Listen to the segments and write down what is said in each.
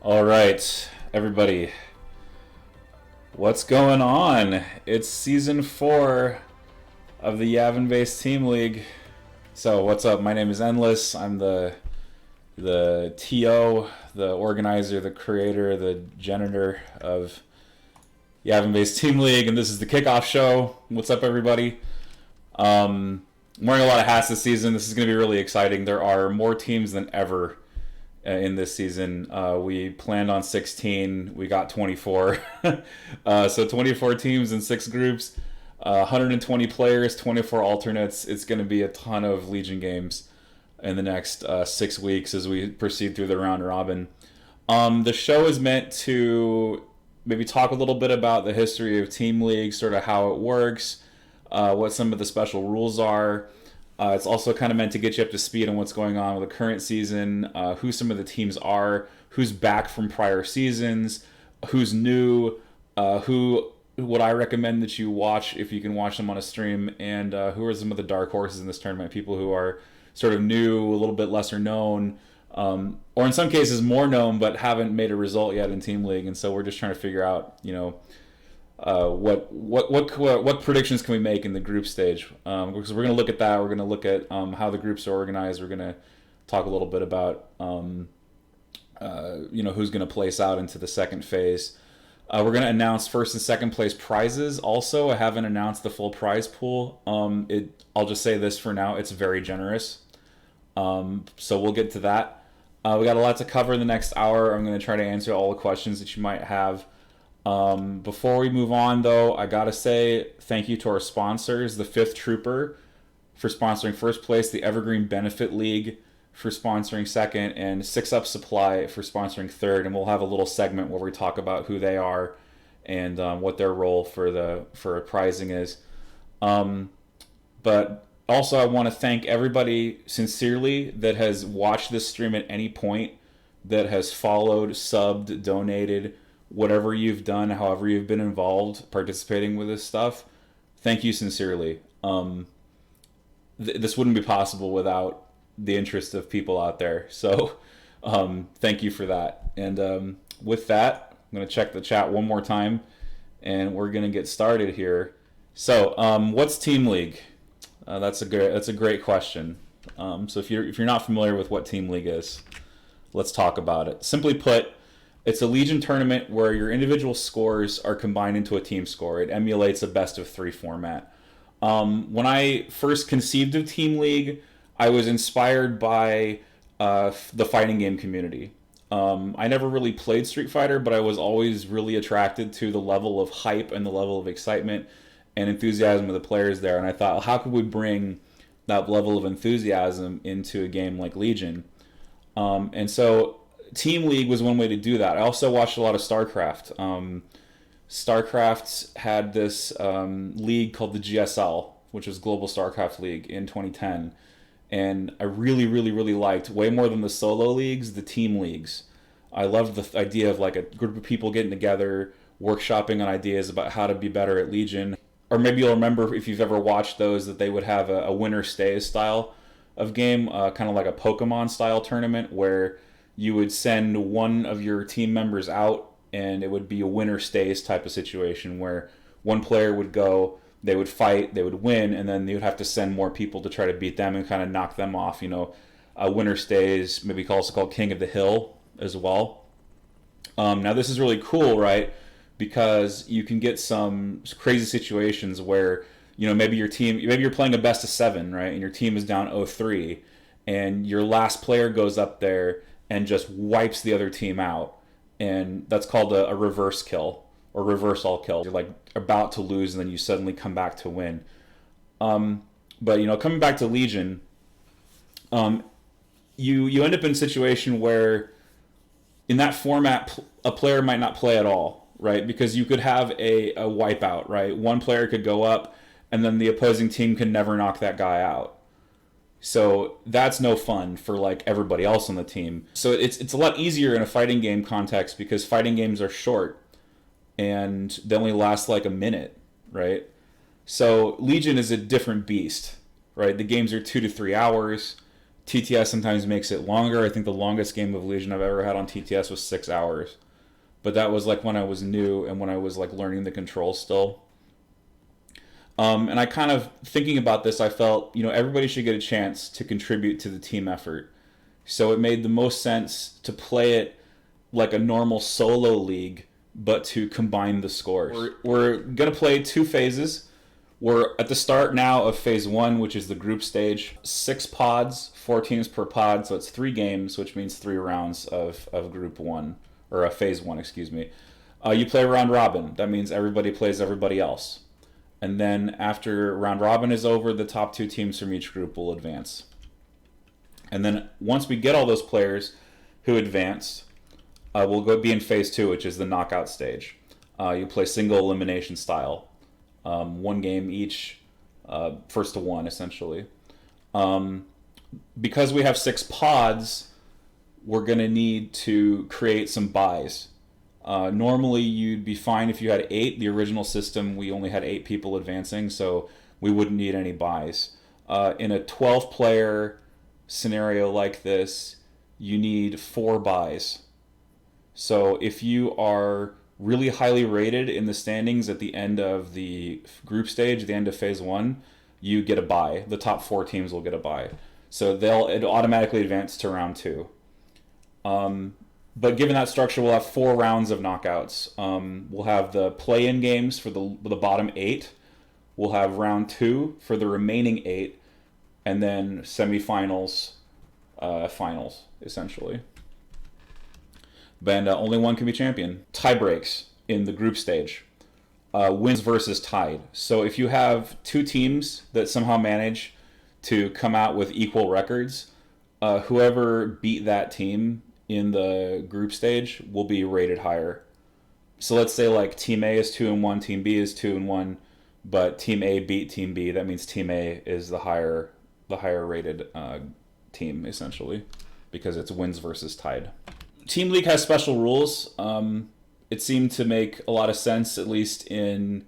All right, everybody, what's going on? It's season 4 of the Yavin based team league. So, what's up? My name is Endless. I'm the TO, the organizer, the creator, the janitor of Yavin based team league, and this is the Kickoff show. What's up, everybody? I'm wearing a lot of hats this season. This is going to be really exciting. There are more teams than ever in this season. We planned on 16. We got 24. So 24 teams in 6 groups, 120 players, 24 alternates. It's going to be a ton of Legion games in the next 6 weeks as we proceed through the round robin. The show is meant to maybe talk a little bit about the history of Team League, sort of how it works, what some of the special rules are. It's also kind of meant to get you up to speed on what's going on with the current season, who some of the teams are, who's back from prior seasons, who's new, who would I recommend that you watch if you can watch them on a stream, and who are some of the dark horses in this tournament, people who are sort of new, a little bit lesser known, or in some cases more known but haven't made a result yet in Team League, and so we're just trying to figure out, what predictions can we make in the group stage? Because we're going to look at that. We're going to look at how the groups are organized. We're going to talk a little bit about who's going to place out into the second phase. We're going to announce first and second place prizes. Also, I haven't announced the full prize pool. I'll just say this for now: it's very generous. So we'll get to that. We got a lot to cover in the next hour. I'm going to try to answer all the questions that you might have. Before we move on, though, I gotta say thank you to our sponsors, the Fifth Trooper for sponsoring first place, the Evergreen Benefit League for sponsoring second, and Six Up Supply for sponsoring third. And we'll have a little segment where we talk about who they are and what their role for prizing is. But also, I want to thank everybody sincerely that has watched this stream at any point, that has followed, subbed, donated, whatever you've done, however you've been involved, participating with this stuff. Thank you sincerely. This wouldn't be possible without the interest of people out there. So thank you for that. And with that, I'm going to check the chat one more time, and we're going to get started here. So what's Team League? That's a great question. So if you're not familiar with what Team League is, let's talk about it. Simply put, it's a Legion tournament where your individual scores are combined into a team score. It emulates a best-of-3 format. When I first conceived of Team League, I was inspired by the fighting game community. I never really played Street Fighter, but I was always really attracted to the level of hype and the level of excitement and enthusiasm of the players there. And I thought, how could we bring that level of enthusiasm into a game like Legion? And so Team League was one way to do that. I also watched a lot of StarCraft. StarCraft had this league called the GSL, which was Global StarCraft League, in 2010. And I really, really, really liked, way more than the solo leagues, the team leagues. I loved the idea of like a group of people getting together, workshopping on ideas about how to be better at Legion. Or maybe you'll remember, if you've ever watched those, that they would have a winner stays style of game, kind of like a Pokemon style tournament where you would send one of your team members out, and it would be a winner stays type of situation where one player would go, they would fight, they would win, and then you would have to send more people to try to beat them and kind of knock them off. A winner stays, maybe also called King of the Hill as well. Now this is really cool, right? Because you can get some crazy situations where, maybe you're playing a best of 7, right? And your team is down 0-3, and your last player goes up there and just wipes the other team out. And that's called a reverse kill, or reverse all kill. You're like about to lose, and then you suddenly come back to win. But coming back to Legion, you end up in a situation where in that format, a player might not play at all, right? Because you could have a wipeout, right? One player could go up, and then the opposing team can never knock that guy out. So that's no fun for like everybody else on the team. So it's a lot easier in a fighting game context because fighting games are short and they only last like a minute, right? So Legion is a different beast, right? The games are 2 to 3 hours. TTS sometimes makes it longer. I think the longest game of Legion I've ever had on TTS was 6 hours. But that was like when I was new and when I was like learning the controls still. And I kind of, thinking about this, I felt, everybody should get a chance to contribute to the team effort. So it made the most sense to play it like a normal solo league, but to combine the scores. We're going to play 2 phases. We're at the start now of phase 1, which is the group stage. 6 pods, 4 teams per pod, so it's 3 games, which means 3 rounds of group 1, or phase 1, excuse me. You play round robin. That means everybody plays everybody else. And then after round robin is over, the top 2 teams from each group will advance. And then once we get all those players who advanced, we'll be in phase 2, which is the knockout stage. You play single elimination style. 1 game each, first to 1, essentially. Because we have 6 pods, we're going to need to create some buys. Normally, you'd be fine if you had 8. The original system, we only had 8 people advancing, so we wouldn't need any buys. In a 12-player scenario like this, you need 4 buys. So if you are really highly rated in the standings at the end of the group stage, the end of phase 1, you get a bye. The top 4 teams will get a bye. So it automatically advance to round 2. But given that structure, we'll have 4 rounds of knockouts. We'll have the play-in games for the bottom 8. We'll have round 2 for the remaining 8. And then semifinals, finals, essentially. And only one can be champion. Tie breaks in the group stage. Wins versus tied. So if you have 2 teams that somehow manage to come out with equal records, whoever beat that team in the group stage will be rated higher. So let's say like Team A is 2-1, Team B is 2-1, but Team A beat Team B. That means Team A is the higher rated team, essentially, because it's wins versus tied. Team League has special rules. It seemed to make a lot of sense, at least in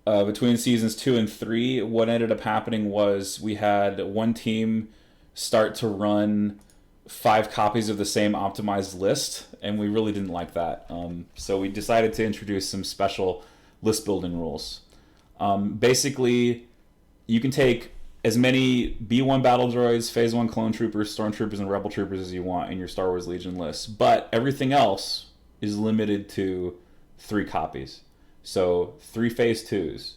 between seasons 2 and 3. What ended up happening was we had one team start to run 5 copies of the same optimized list, and we really didn't like that. So we decided to introduce some special list building rules. Basically, you can take as many B1 battle droids, Phase 1 clone troopers, stormtroopers, and rebel troopers as you want in your Star Wars Legion list, but everything else is limited to 3 copies. So 3 Phase 2s,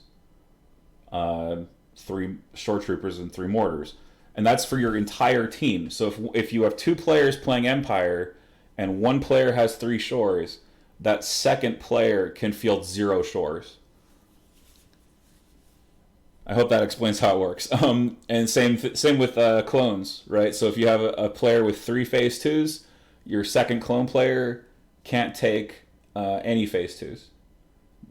3 shore troopers, and 3 mortars. And that's for your entire team. So if you have 2 players playing Empire and 1 player has 3 shores, that second player can field 0 shores. I hope that explains how it works. And same with clones, right? So if you have a player with 3 Phase 2s, your second clone player can't take any Phase 2s.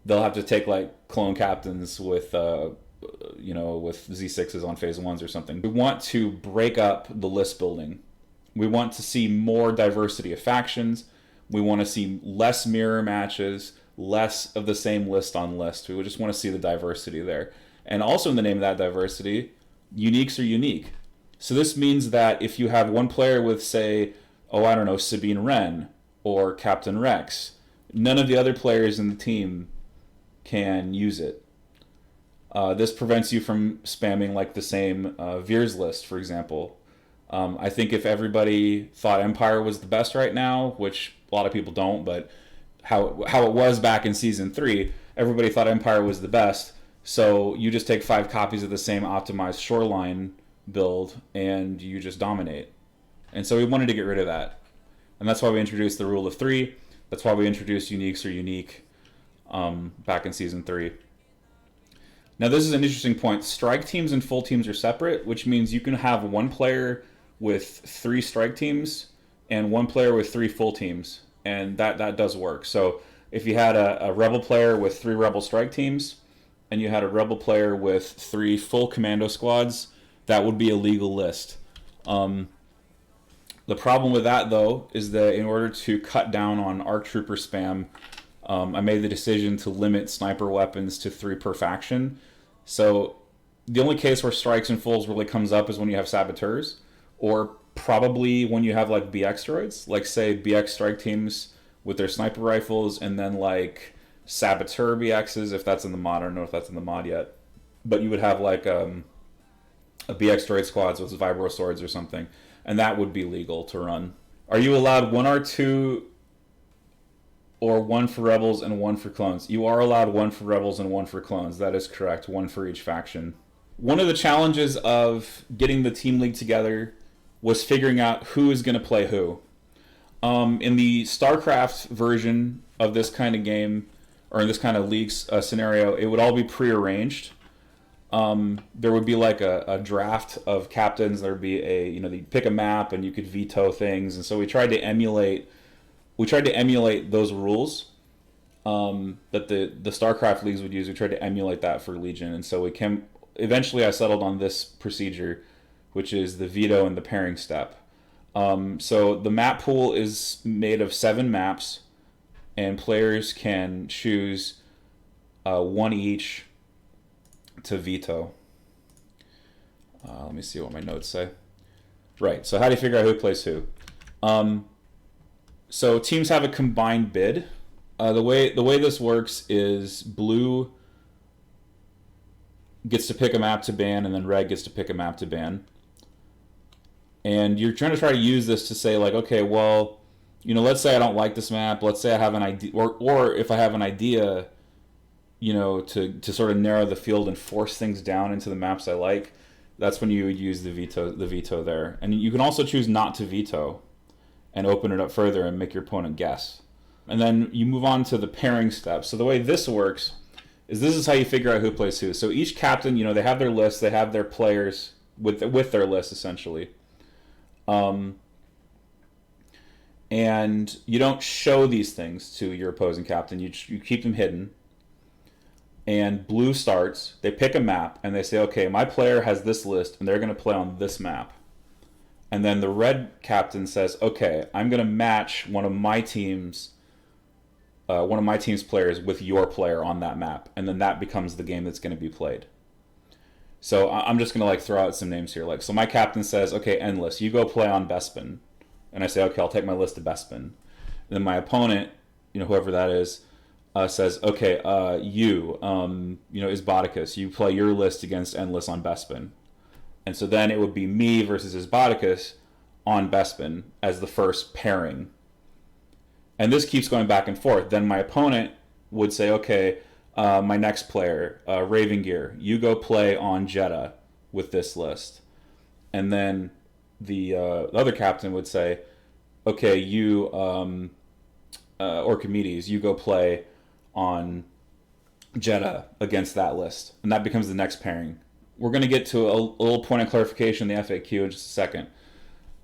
They'll have to take like clone captains with with Z6s on Phase 1s or something. We want to break up the list building. We want to see more diversity of factions. We want to see less mirror matches, less of the same list on list. We just want to see the diversity there. And also in the name of that diversity, uniques are unique. So this means that if you have one player with, say, Sabine Wren or Captain Rex, none of the other players in the team can use it. This prevents you from spamming like the same Veers list, for example. I think if everybody thought Empire was the best right now, which a lot of people don't, but how it was back in Season 3, everybody thought Empire was the best. So you just take 5 copies of the same optimized shoreline build and you just dominate. And so we wanted to get rid of that. And that's why we introduced the rule of 3. That's why we introduced uniques or unique back in Season 3. Now this is an interesting point. Strike teams and full teams are separate, which means you can have 1 player with 3 strike teams and 1 player with 3 full teams. And that does work. So if you had a rebel player with 3 rebel strike teams, and you had a rebel player with 3 full commando squads, that would be a legal list. The problem with that, though, is that in order to cut down on ARC Trooper spam, I made the decision to limit sniper weapons to 3 per faction. So the only case where strikes and fulls really comes up is when you have saboteurs. or probably when you have like BX droids, like say BX strike teams with their sniper rifles, and then like Saboteur BXs, if that's in the mod. I don't know if that's in the mod yet. But you would have like a BX droid squads with vibro swords or something, and that would be legal to run. Are you allowed one R2 or one for rebels and one for clones? You are allowed one for rebels and one for clones. That is correct. One for each faction. One of the challenges of getting the team league together was figuring out who is going to play who. In the StarCraft version of this kind of game, or in this kind of league scenario, it would all be prearranged. There would be like a draft of captains. There would be you'd pick a map and you could veto things. And so we tried to emulate those rules that the StarCraft leagues would use. We tried to emulate that for Legion. And so eventually I settled on this procedure, which is the veto and the pairing step. So the map pool is made of 7 maps, and players can choose one each to veto. Let me see what my notes say. Right, so how do you figure out who plays who? So teams have a combined bid. The way this works is blue gets to pick a map to ban, and then red gets to pick a map to ban. And you're trying to use this to say, like, okay, well, let's say I don't like this map. Let's say I have an idea, or if I have an idea, to sort of narrow the field and force things down into the maps I like. That's when you would use the veto there. And you can also choose not to veto and open it up further and make your opponent guess. And then you move on to the pairing step. So the way this works is this is how you figure out who plays who. So each captain, they have their list, they have their players with their list essentially. And you don't show these things to your opposing captain. You keep them hidden. And blue starts. They pick a map and they say, okay, my player has this list and they're going to play on this map. And then the red captain says, okay, I'm going to match one of my team's players with your player on that map. And then that becomes the game that's going to be played. So I'm just going to throw out some names here. So my captain says, okay, Endless, you go play on Bespin. And I say, okay, I'll take my list of Bespin. And then my opponent, whoever that is, says, okay, Isboticus, you play your list against Endless on Bespin. And so then it would be me versus Isboticus on Bespin as the first pairing. And this keeps going back and forth. Then my opponent would say, okay, my next player, Raven Gear, you go play on Jeddah with this list. And then the other captain would say, okay, you, Orchimedes, you go play on Jeddah against that list. And that becomes the next pairing. We're going to get to a little point of clarification in the FAQ in just a second.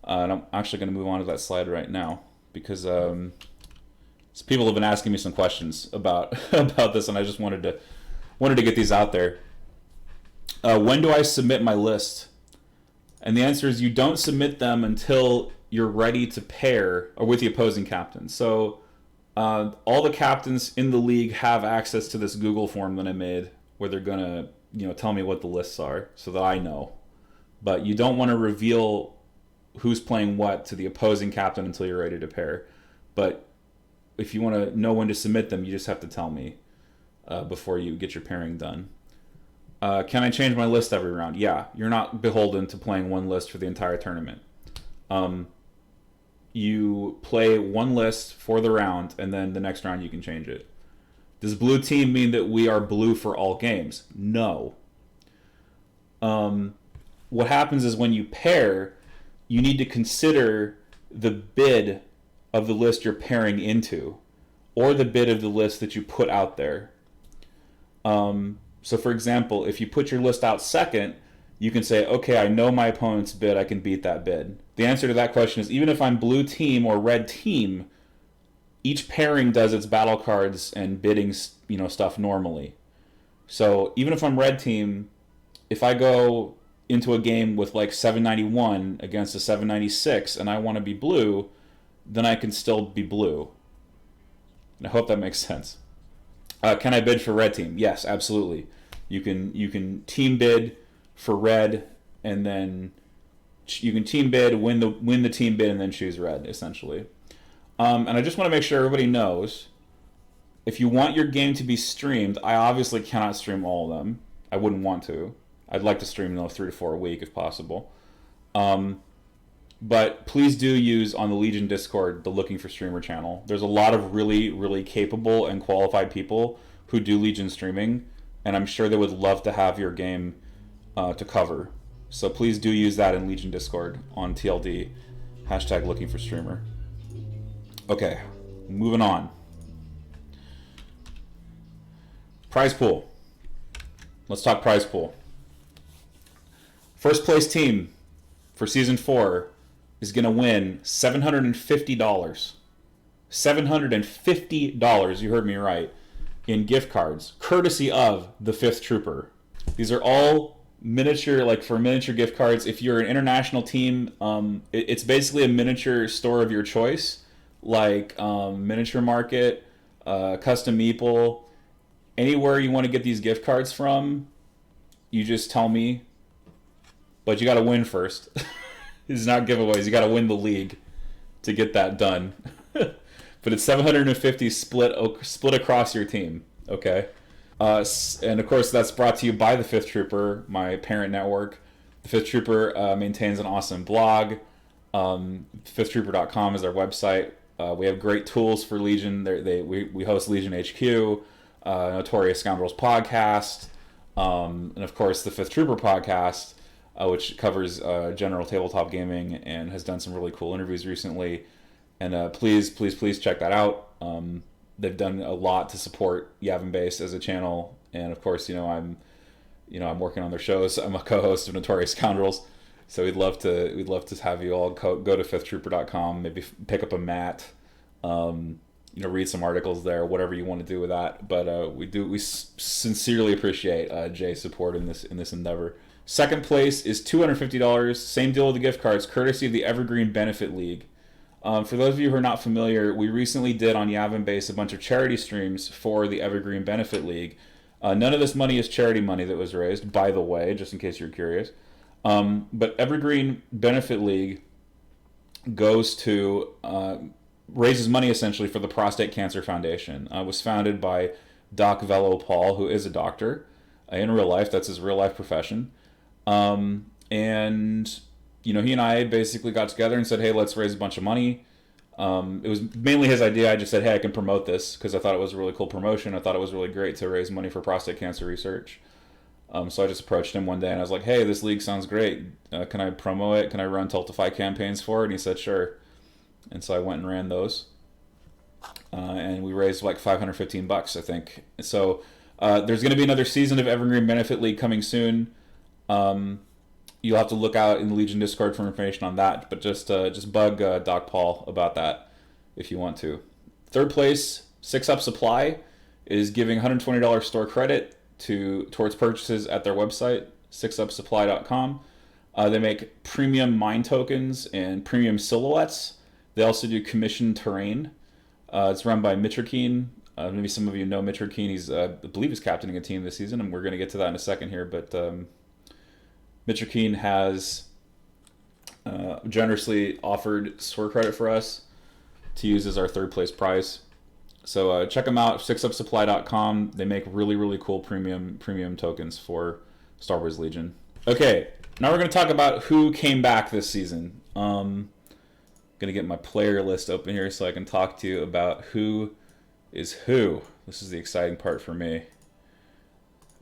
And I'm actually going to move on to that slide right now because so people have been asking me some questions about this, and I just wanted to get these out there. When do I submit my list? And the answer is you don't submit them until you're ready to pair or with the opposing captain. So all the captains in the league have access to this Google form that I made where they're going to tell me what the lists are so that I know. But you don't want to reveal who's playing what to the opposing captain until you're ready to pair. But if you want to know when to submit them, you just have to tell me before you get your pairing done. Can I change my list every round? Yeah, you're not beholden to playing one list for the entire tournament. You play one list for the round, and then the next round you can change it. Does blue team mean that we are blue for all games? No. What happens is when you pair, you need to consider the bid of the list you're pairing into, or the bid of the list that you put out there. So for example, if you put your list out second, you can say, okay, I know my opponent's bid, I can beat that bid. The answer to that question is even if I'm blue team or red team, each pairing does its battle cards and bidding, stuff normally. So even if I'm red team, if I go into a game with 791 against a 796 and I want to be blue, then I can still be blue. And I hope that makes sense. Can I bid for red team? Yes, absolutely. You can team bid for red and then team bid, win the team bid, and then choose red essentially. And I just want to make sure everybody knows, if you want your game to be streamed, I obviously cannot stream all of them. I wouldn't want to. I'd like to stream 3 to 4 a week if possible. But please do use on the Legion Discord the Looking for Streamer channel. There's a lot of really, really capable and qualified people who do Legion streaming, and I'm sure they would love to have your game to cover. So please do use that in Legion Discord on TLD, hashtag Looking for Streamer. Okay, moving on. Prize pool. Let's talk prize pool. First place team for Season 4 is going to win $750. $750, you heard me right, in gift cards, courtesy of the 5th Trooper. These are all miniature gift cards. If you're an international team, it's basically a miniature store of your choice, like Miniature Market, Custom Meeple. Anywhere you want to get these gift cards from, you just tell me. But you got to win first. It's not giveaways. You got to win the league to get that done. But it's 750 split across your team. Okay. And of course, that's brought to you by the 5th Trooper, my parent network. The 5th Trooper maintains an awesome blog. 5thtrooper.com is our website. We have great tools for Legion. We host Legion HQ, Notorious Scoundrels podcast, and of course the 5th Trooper podcast, which covers general tabletop gaming and has done some really cool interviews recently. And please check that out. They've done a lot to support Yavin Base as a channel, and of course, I'm working on their shows. I'm a co-host of Notorious Scoundrels, so we'd love to have you all go to 5thtrooper.com, maybe pick up a mat, read some articles there, whatever you want to do with that. But we sincerely appreciate Jay's support in this endeavor. Second place is $250. Same deal with the gift cards, courtesy of the Evergreen Benefit League. For those of you who are not familiar, we recently did on Yavin Base a bunch of charity streams for the Evergreen Benefit League. None of this money is charity money that was raised, by the way, just in case you're curious. But Evergreen Benefit League goes to raises money essentially for the Prostate Cancer Foundation. It was founded by Doc Velo Paul, who is a doctor in real life. That's his real life profession. And he and I basically got together and said, hey, let's raise a bunch of money. It was mainly his idea. I just said, hey, I can promote this because I thought it was a really cool promotion. I thought it was really great to raise money for prostate cancer research. So I just approached him one day and I was like, hey, this league sounds great. Can I promo it? Can I run Tiltify campaigns for it? And he said, sure. And so I went and ran those. And we raised like $515, I think. So there's going to be another season of Evergreen Benefit League coming soon. You'll have to look out in the Legion Discord for information on that, but just bug Doc Paul about that if you want to. Third place, 6up Supply, is giving $120 store credit towards purchases at their website, 6upsupply.com. They make premium mine tokens and premium silhouettes. They also do commissioned terrain. It's run by Mitrokeen. Maybe some of you know Mitrokeen. He's, I believe he's captaining a team this season, and we're going to get to that in a second here, but Mitrokeen has generously offered store credit for us to use as our third place prize. So check them out, 6upsupply.com. They make really, really cool premium tokens for Star Wars Legion. Okay, now we're going to talk about who came back this season. Going to get my player list open here so I can talk to you about who is who. This is the exciting part for me.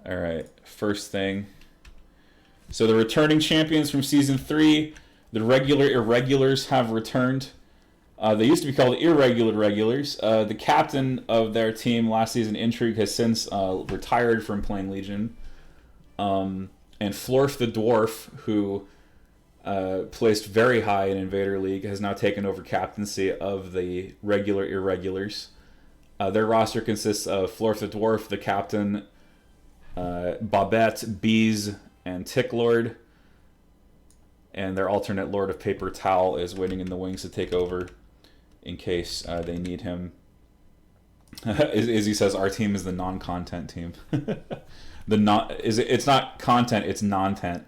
All right, first thing. So the returning champions from Season 3, the regular irregulars have returned. They used to be called irregular regulars. The captain of their team last season, Intrigue, has since retired from playing Legion. And Florf the Dwarf, who placed very high in Invader League, has now taken over captaincy of the regular irregulars. Their roster consists of Florf the Dwarf, the captain, Bobette, Bees, and Tick Lord, and their alternate Lord of Paper Towel is waiting in the wings to take over in case they need him. As he says, our team is the non-content team. It's not content, it's non-tent.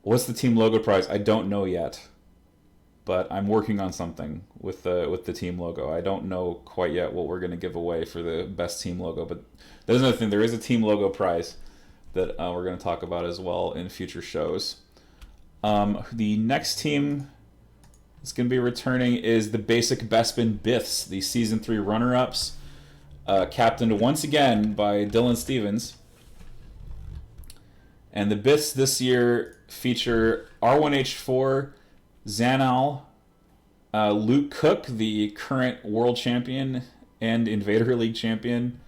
What's the team logo prize? I don't know yet, but I'm working on something with the team logo. I don't know quite yet what we're gonna give away for the best team logo, but there's another thing. There is a team logo prize that we're gonna talk about as well in future shows. The next team that's gonna be returning is the Basic Bespin Biths, the season 3 runner-ups, captained once again by Dylan Stevens. And the Biths this year feature R1H4, Zanal, Luke Cook, the current world champion and Invader League champion,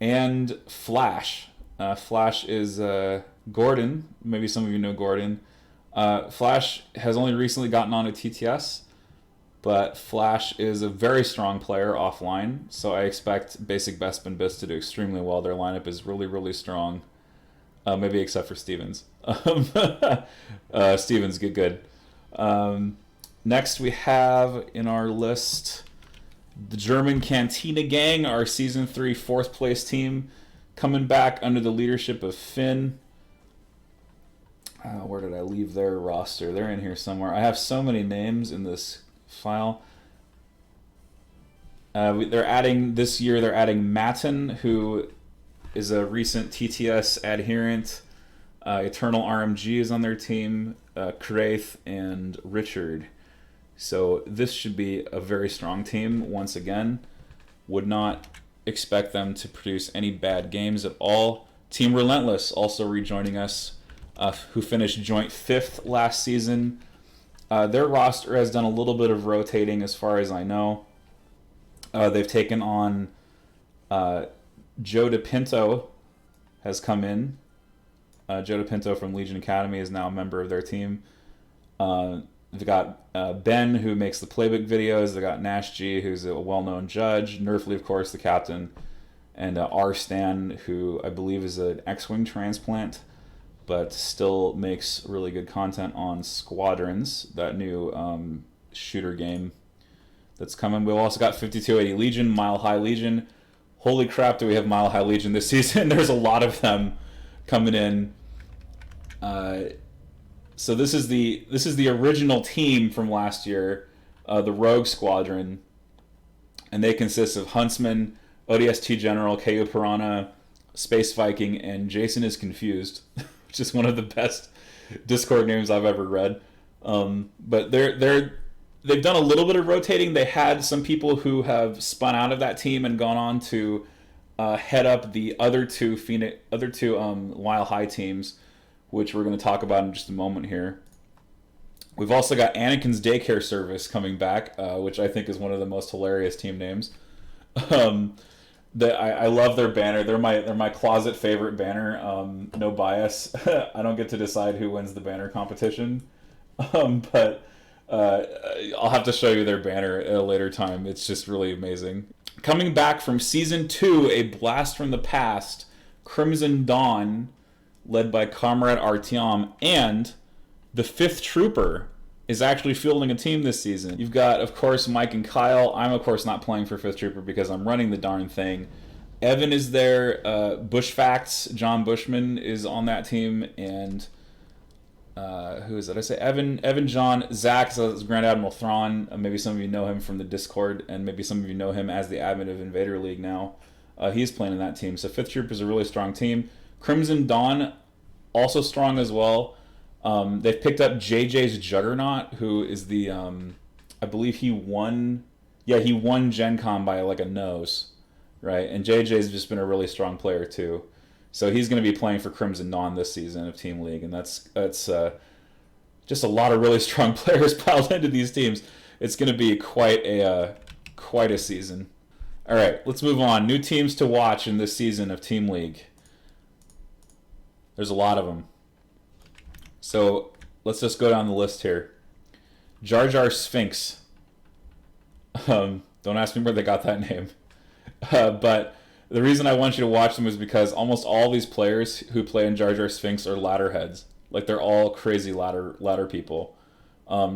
and Flash. Flash is Gordon. Maybe some of you know Gordon. Flash has only recently gotten on a TTS, but Flash is a very strong player offline, so I expect Basic Bespin Biths to do extremely well. Their lineup is really, really strong. Maybe except for Stevens. Stevens get good. Next we have in our list the German Cantina Gang, our Season 3 4th place team, coming back under the leadership of Finn. Where did I leave their roster? They're in here somewhere. I have so many names in this file. They're adding Matten, who is a recent TTS adherent. Eternal RMG is on their team, Kraith, and Richard. So this should be a very strong team once again. Would not expect them to produce any bad games at all. Team Relentless also rejoining us, who finished joint 5th last season. Their roster has done a little bit of rotating as far as I know. They've taken on Joe DePinto has come in. Joe DePinto from Legion Academy is now a member of their team. They've got Ben, who makes the playbook videos. They've got Nash G, who's a well-known judge. Nerfly, of course, the captain. And R. Stan, who I believe is an X-Wing transplant, but still makes really good content on Squadrons, that new shooter game that's coming. We've also got 5280 Legion, Mile High Legion. Holy crap, do we have Mile High Legion this season? There's a lot of them coming in. So this is the original team from last year, the Rogue Squadron, and they consist of Huntsman, ODST General, KO Piranha, Space Viking, and Jason is Confused, which is one of the best Discord names I've ever read. But they've done a little bit of rotating. They had some people who have spun out of that team and gone on to head up the other two Mile High teams, which we're going to talk about in just a moment here. We've also got Anakin's Daycare Service coming back, which I think is one of the most hilarious team names. I love their banner. They're my closet favorite banner. No bias. I don't get to decide who wins the banner competition, but I'll have to show you their banner at a later time. It's just really amazing. Coming back from Season 2, a blast from the past, Crimson Dawn, led by Comrade Artyom, and the 5th Trooper is actually fielding a team this season. You've got, of course, Mike and Kyle. I'm, of course, not playing for 5th Trooper because I'm running the darn thing. Evan is there. Bush Facts, John Bushman is on that team, and who is it? I say Evan, John, Zach is Grand Admiral Thrawn. Maybe some of you know him from the Discord, and maybe some of you know him as the admin of Invader League now. He's playing in that team. So 5th Troop is a really strong team. Crimson Dawn, also strong as well. They've picked up JJ's Juggernaut, who is the, I believe he won Gen Con by like a nose, right? And JJ's just been a really strong player too. So he's going to be playing for Crimson Dawn this season of Team League, and that's just a lot of really strong players piled into these teams. It's going to be quite a season. All right, let's move on. New teams to watch in this season of Team League. There's a lot of them. So let's just go down the list here. Jar Jar Sphinx. Don't ask me where they got that name. But the reason I want you to watch them is because almost all these players who play in Jar Jar Sphinx are ladder heads. Like, they're all crazy ladder people.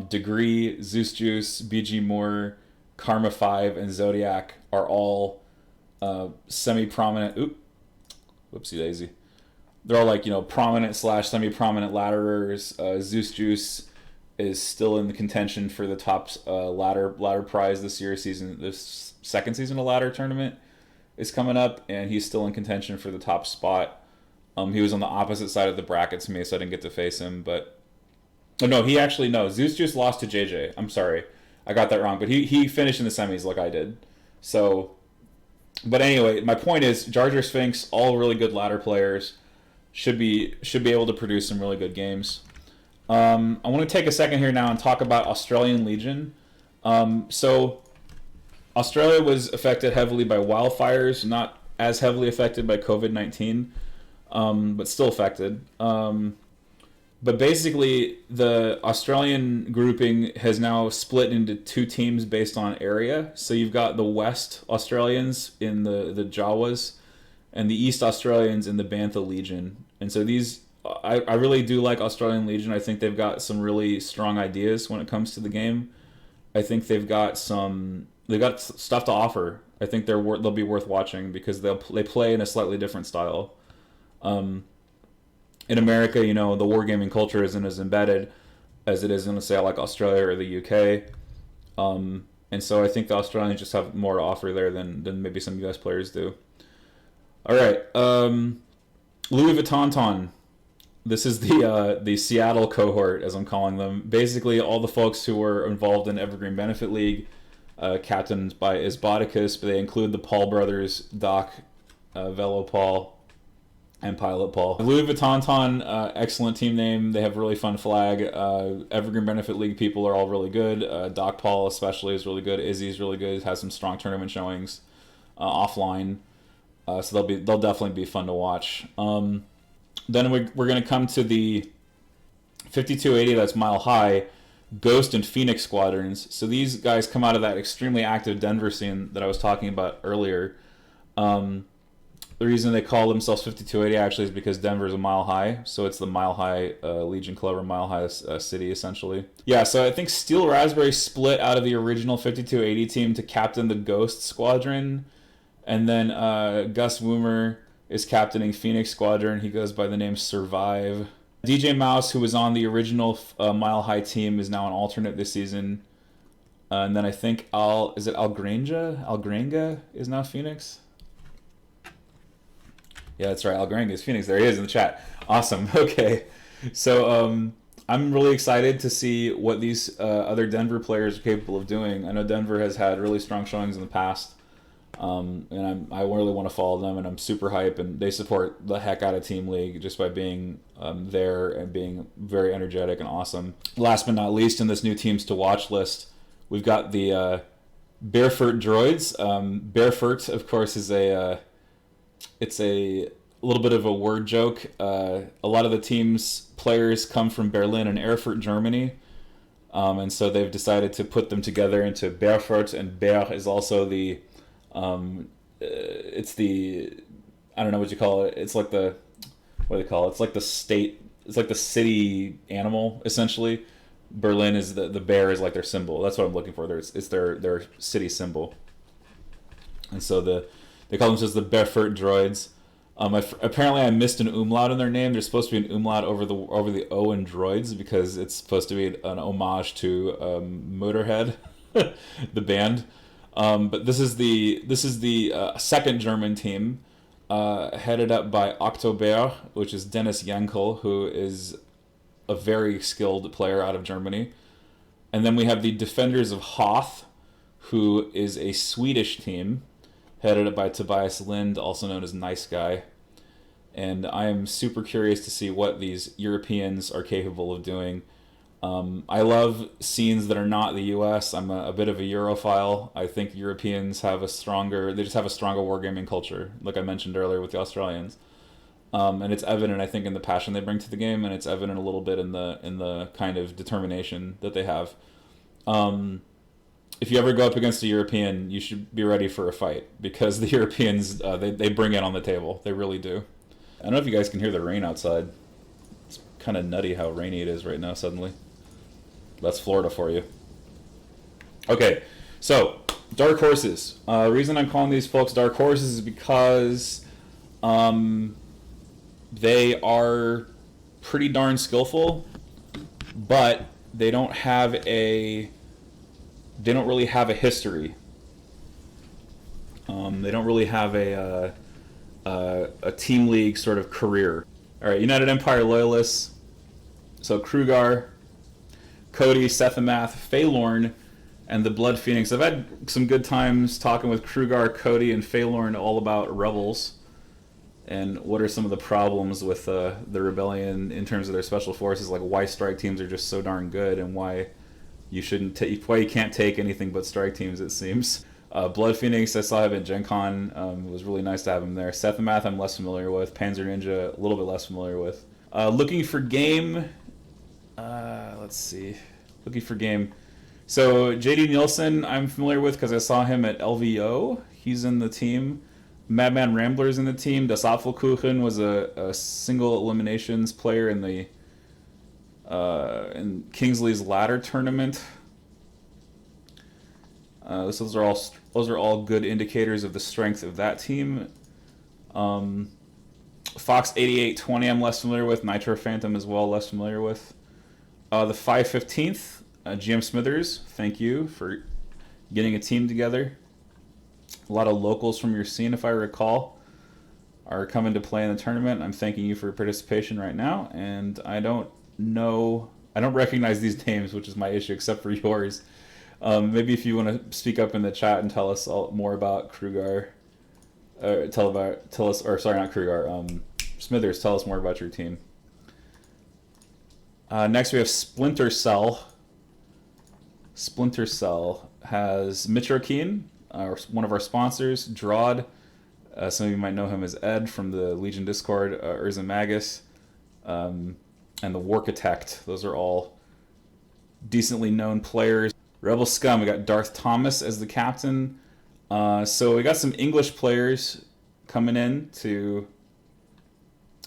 Degree, Zeus Juice, BG Moore, Karma 5, and Zodiac are all semi-prominent. Whoopsie daisy. they're all like, prominent slash semi-prominent ladderers. Zeus Juice is still in the contention for the top ladder prize this year. This second season of ladder tournament is coming up, and he's still in contention for the top spot. He was on the opposite side of the bracket to me, so I didn't get to face him. But no. Zeus Juice lost to JJ. I'm sorry, I got that wrong. But he finished in the semis like I did. So, but anyway, my point is, Jar Jar Sphinx, all really good ladder players, should be able to produce some really good games. I want to take a second here now and talk about Australian Legion. So, Australia was affected heavily by wildfires, not as heavily affected by COVID-19. But still affected. But basically, the Australian grouping has now split into two teams based on area. So you've got the West Australians in the Jawas, and the East Australians in the Bantha Legion. And so I really do like Australian Legion. I think they've got some really strong ideas when it comes to the game. I think they've got stuff to offer. I think they'll be worth watching because they play in a slightly different style. In America, the wargaming culture isn't as embedded as it is in, say, like Australia or the UK. And so I think the Australians just have more to offer there than maybe some US players do. All right. Louis Vuitton. This is the Seattle cohort, as I'm calling them. Basically, all the folks who were involved in Evergreen Benefit League, captained by Isboticus, but they include the Paul brothers, Doc, Velo Paul, and Pilot Paul. Louis Vuitton, excellent team name. They have a really fun flag. Evergreen Benefit League people are all really good. Doc Paul especially is really good. Izzy's really good. Has some strong tournament showings offline. So they'll definitely be fun to watch. Then we're going to come to the 5280, that's Mile High, Ghost and Phoenix squadrons. So these guys come out of that extremely active Denver scene that I was talking about earlier. The reason they call themselves 5280 actually is because Denver's a mile high, so it's the Mile High Legion Club, or Mile High city, essentially. Yeah, so I think Steel Raspberry split out of the original 5280 team to captain the Ghost Squadron, and then Gus Woomer is captaining Phoenix Squadron. He goes by the name Survive. DJ Mouse, who was on the original Mile High team, is now an alternate this season. And then I think Algrenga is now Phoenix? Yeah, that's right. Algrenga is Phoenix. There he is in the chat. Awesome. Okay. So I'm really excited to see what these other Denver players are capable of doing. I know Denver has had really strong showings in the past, and I really want to follow them, and I'm super hype, and they support the heck out of Team League just by being there and being very energetic and awesome. Last but not least, in this new teams to watch list, we've got the Barefoot Droids. Barefoot, of course, is it's a little bit of a word joke. A lot of the team's players come from Berlin and Erfurt, Germany. And so they've decided to put them together into Barefoot, and Ber is also the, it's the, I don't know what you call it. It's like the, what do they call it? It's like the state, it's like the city animal, essentially. Berlin is the bear is like their symbol. That's what I'm looking for. It's their city symbol. And so they call themselves the Barefoot Droids. Apparently, I missed an umlaut in their name. There's supposed to be an umlaut over the O in Droids because it's supposed to be an homage to Motorhead, the band. But this is the second German team, headed up by October, which is Dennis Yankel, who is a very skilled player out of Germany. And then we have the Defenders of Hoth, who is a Swedish team, headed up by Tobias Lind, also known as Nice Guy. And I am super curious to see what these Europeans are capable of doing. I love scenes that are not the US. I'm a bit of a Europhile. I think Europeans have they just have a stronger wargaming culture, like I mentioned earlier with the Australians. And it's evident, I think, in the passion they bring to the game, and it's evident a little bit in the kind of determination that they have. If you ever go up against a European, you should be ready for a fight, because the Europeans, they bring it on the table. They really do. I don't know if you guys can hear the rain outside. It's kind of nutty how rainy it is right now suddenly. That's Florida for you. Okay, so Dark Horses. The reason I'm calling these folks Dark Horses is because They are pretty darn skillful, but they don't really have a history. They don't really have a team league sort of career. All right, United Empire Loyalists. So Krugar, Cody, Sethamath, Phaelorn, and the Blood Phoenix. I've had some good times talking with Krugar, Cody, and Phaelorn all about Rebels and what are some of the problems with the Rebellion in terms of their special forces, like why strike teams are just so darn good and why you can't take anything but strike teams, it seems. Blood Phoenix, I saw him at Gen Con. It was really nice to have him there. Sethamath, I'm less familiar with. Panzer Ninja, a little bit less familiar with. Looking for game. Let's see. Looking for game. So JD Nielsen, I'm familiar with because I saw him at LVO. He's in the team. Madman Rambler's in the team. Das Apfelkuchen was a single eliminations player in the in Kingsley's ladder tournament. So those are all good indicators of the strength of that team. Fox 8820 I'm less familiar with. Nitro Phantom as well, less familiar with. The 515th, GM Smithers, thank you for getting a team together. A lot of locals from your scene, if I recall, are coming to play in the tournament. I'm thanking you for your participation right now, and I don't recognize these names, which is my issue, except for yours. Maybe if you want to speak up in the chat and tell us more about Krugar, Smithers, tell us more about your team. Next we have Splinter Cell. Splinter Cell has Mitrokeen, one of our sponsors, Drawd. Some of you might know him as Ed from the Legion Discord, Urza Magus, and the Warchitect. Those are all decently known players. Rebel Scum, we got Darth Thomas as the captain. So we got some English players coming in to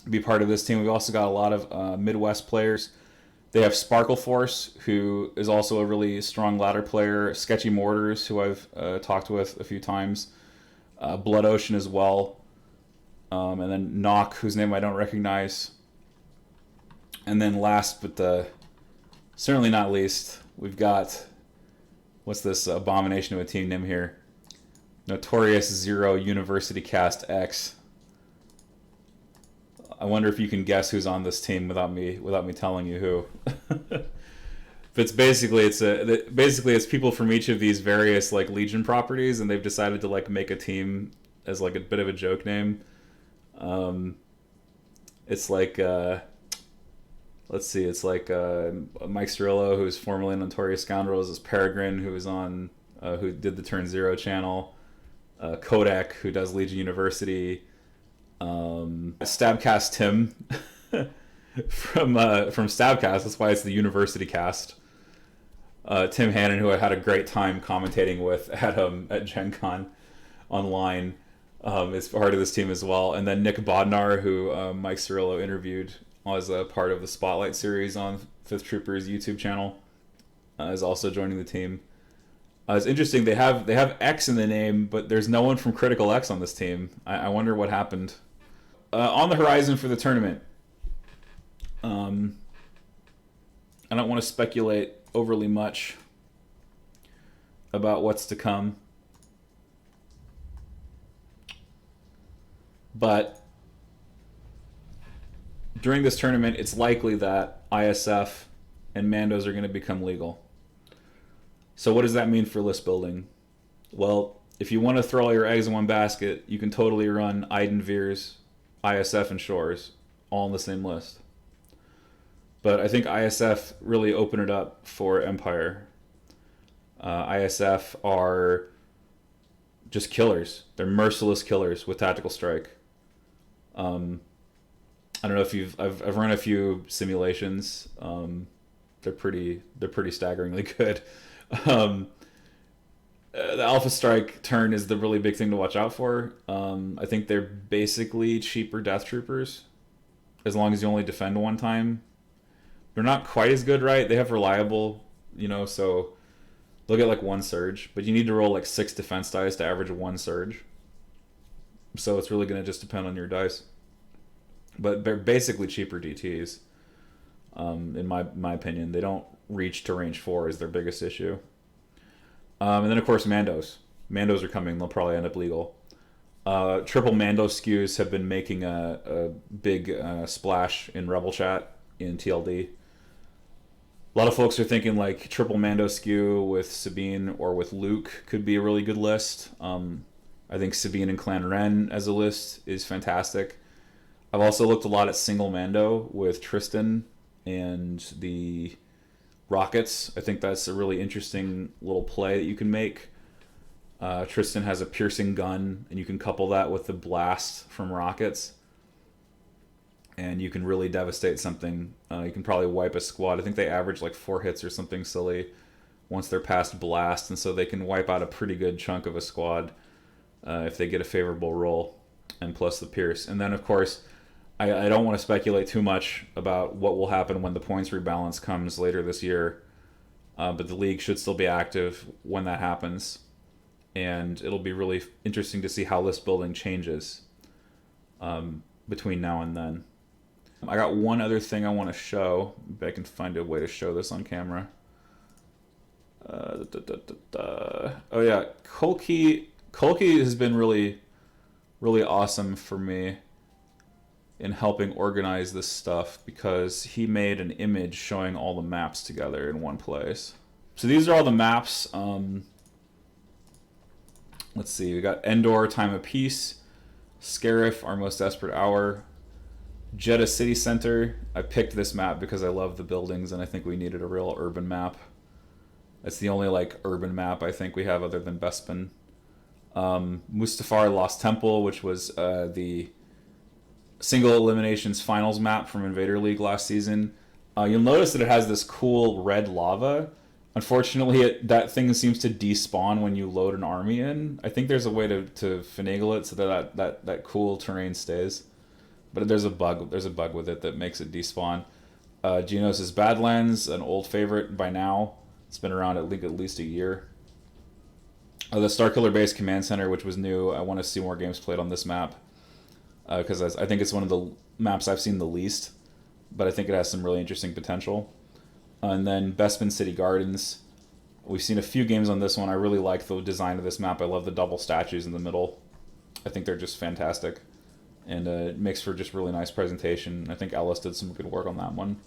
be part of this team. We've also got a lot of Midwest players. They have Sparkle Force, who is also a really strong ladder player. Sketchy Mortars, who I've talked with a few times. Blood Ocean as well. And then Nock, whose name I don't recognize. And then last, but certainly not least, we've got, what's this abomination of a team name here? Notorious Zero University Cast X. I wonder if you can guess who's on this team without me telling you who. But it's basically it's people from each of these various like Legion properties, and they've decided to like make a team as like a bit of a joke name. It's like let's see, it's like Mike Cirillo, who's formerly Notorious Scoundrels, is Peregrine, who is on who did the Turn Zero channel. Kodak, who does Legion University. Stabcast Tim from Stabcast. That's why it's the University Cast. Tim Hannon, who I had a great time commentating with at Gen Con online, is part of this team as well. And then Nick Bodnar, who Mike Cirillo interviewed as a part of the Spotlight series on Fifth Troopers YouTube channel, is also joining the team. It's interesting. They have X in the name, but there's no one from Critical X on this team. I wonder what happened. On the horizon for the tournament, I don't want to speculate overly much about what's to come, but during this tournament, it's likely that ISF and Mandos are going to become legal. So what does that mean for list building? Well, if you want to throw all your eggs in one basket, you can totally run Iden Veers, ISF, and Shores all on the same list. But I think ISF really opened it up for Empire. ISF are just killers. They're merciless killers with Tactical Strike. I don't know if I've run a few simulations. They're pretty staggeringly good. The Alpha Strike turn is the really big thing to watch out for. I think they're basically cheaper Death Troopers, as long as you only defend one time. They're not quite as good, right? They have reliable, so they'll get like one surge, but you need to roll like 6 defense dice to average one surge. So it's really going to just depend on your dice. but they're basically cheaper DTs. In my opinion, they don't reach to range 4 is their biggest issue. And then of course Mandos. Mandos are coming. They'll probably end up legal. Triple Mando SKUs have been making a big splash in Rebel Chat in TLD. A lot of folks are thinking like triple Mando SKU with Sabine or with Luke could be a really good list. I think Sabine and Clan Ren as a list is fantastic. I've also looked a lot at single Mando with Tristan and the Rockets. I think that's a really interesting little play that you can make. Tristan has a piercing gun, and you can couple that with the blast from Rockets, and you can really devastate something. You can probably wipe a squad. I think they average like 4 hits or something silly once they're past blast, and so they can wipe out a pretty good chunk of a squad if they get a favorable roll, and plus the pierce. And then, of course, I don't want to speculate too much about what will happen when the points rebalance comes later this year, but the league should still be active when that happens. And it'll be really interesting to see how list building changes between now and then. I got one other thing I want to show. Maybe I can find a way to show this on camera. Oh yeah, Kolki has been really, really awesome for me in helping organize this stuff because he made an image showing all the maps together in one place. So these are all the maps. Let's see, we got Endor, Time of Peace, Scarif, Our Most Desperate Hour, Jeddah City Center. I picked this map because I love the buildings and I think we needed a real urban map. It's the only like urban map I think we have other than Bespin. Mustafar Lost Temple, which was the single eliminations finals map from Invader League last season. You'll notice that it has this cool red lava. Unfortunately, that thing seems to despawn when you load an army in. I think there's a way to finagle it so that cool terrain stays. But there's a bug with it that makes it despawn. Geonosis Badlands, an old favorite by now. It's been around at least a year. The Starkiller Base Command Center, which was new. I want to see more games played on this map. Because I think it's one of the maps I've seen the least. But I think it has some really interesting potential. And then Bespin City Gardens. We've seen a few games on this one. I really like the design of this map. I love the double statues in the middle. I think they're just fantastic. And it makes for just really nice presentation. I think Ellis did some good work on that one.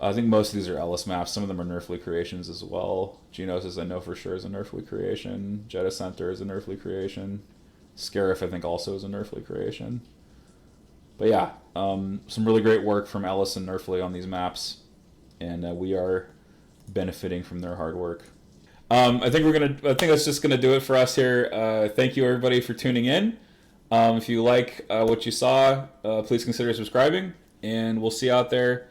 I think most of these are Ellis maps. Some of them are Nerfly creations as well. Geonosis I know for sure is a Nerfly creation. Jeddah Center is a Nerfly creation. Scarif I think also is a Nerfly creation. But yeah, some really great work from Ellis and Nerfly on these maps. And we are benefiting from their hard work. I think that's just gonna do it for us here. Thank you everybody for tuning in. If you like what you saw, please consider subscribing, and we'll see you out there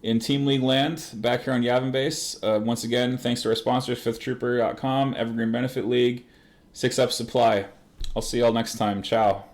in Team League land back here on Yavin Base. Once again, thanks to our sponsors, FifthTrooper.com, Evergreen Benefit League, 6 Up Supply. I'll see y'all next time. Ciao.